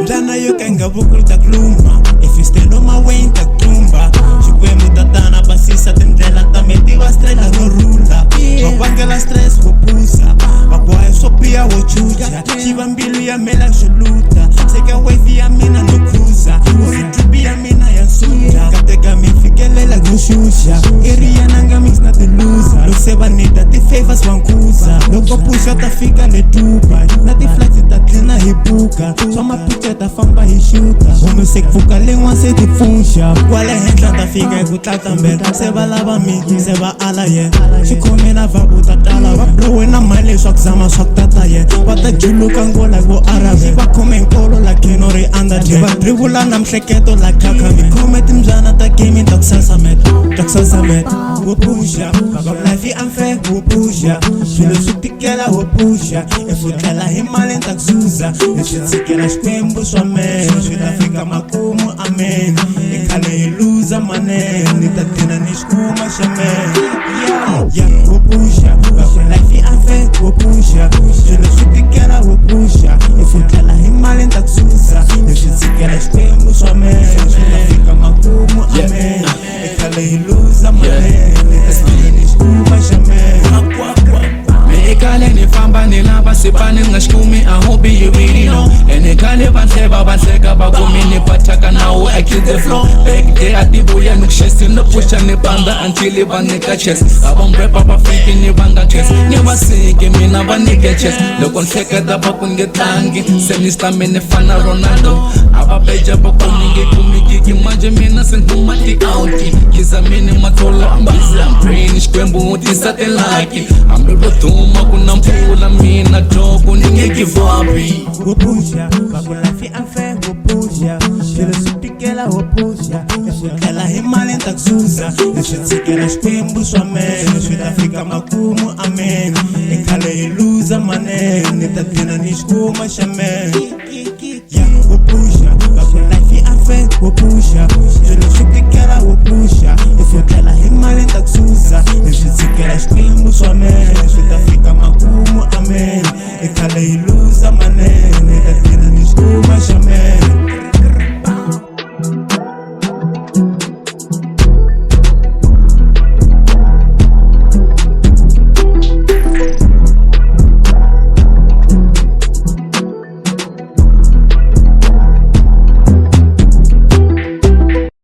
Mbyana yoka nga vukuli Luma. If you stand on my way tlumba. Xikwembu Tatana basisa ndlela tiva strela no rula. Vangela stress wo phuza. Boha swo biha wo chucha. Xiva mbilu ya mela absoluta. Seka wave ya mina no cruiser. Uri tripi ya mina ya suta. Mkateko mi fikelela no xuxa. Yani nga mix na the loser. Loko se va nita ti favors vankuza. Loko Phuxa ta fika le tuba. Na ti flights ta tlhela hi buka. Swa mapicture ta famba hi xuta. Homu se pfuka len'wa se ti pfuxa. Kwale henhla ta fika hi ku tlatlambela. Se va lava miki se va ala ye. Xikhome na Vaku ta tala. Va blowe na mali-hiswaku Zama Ku Tata ye. Va ta juluka ngola vo Arabe. Va khome nkolo la Kane I Undertaker. Va dribula na mihleketo la kaka. Mi khome timbyana ta game ta kusasameta. Ta kusasameta. Wo Phuxa. Baba life I unfair wo Phuxa. Swilo swi tikela wo Phuxa. If u tlela hi mali ntaku. Leswi tshikela Xikwembu swa mena. Swi ta fika makumu amen. I khale hi luza manene. Ni ta tina ni xikuma xa mena. Yeah, wo Phuxa. Baba life I unfair wo Phuxa. Swilo swi tikela wo Phuxa. If u tlela hi mali ntaku. Leswi tshikela Xikwembu swa mena. Swi ta fika makumu amen. I khale hi luza manene. Ni ta tina ni xikuma xa mena. Ekale ni famba ni lava sipani nga xikumi I hope you really know. Ene kale vanhleva vanhleka vakumi ni pataka now I kill the flow. Back day ati vuya ni kuxesi ni Phuxa ni banda until va nyika chest. Avamrepa va fike ni vanga chest. Ni vasiki mina va nike chest. Loko ni hleketa va ku nge tlangi se ni stamina ni fana Ronaldo. Ava beja va ku ni nge kumikiki manje mina se nguma ti outi. Kiza mini mathola busy I'm praying Xikwembu u tisa ti lucky. Mbilu thuma kuna mpfula mina joko ni nge give up. Wo Phuxa, Vaku life I unfair wo Phuxa. Swilo swi tikela wo Phuxa. If u tlela hi mali ntaku. Leswi tshikela Xikwembu swa mena. Swi ta fika makumu amen. I khale hi luza manene. Ni ta tlhela ni xikuma xa mena. Wo Phuxa, Vaku life I unfair wo Phuxa. Swilo swi tikela wo Phuxa. If u tlela hi mali ntaku. Leswi tshikela Xikwembu swa mena. Swi ta fika makumu amen. I khale hi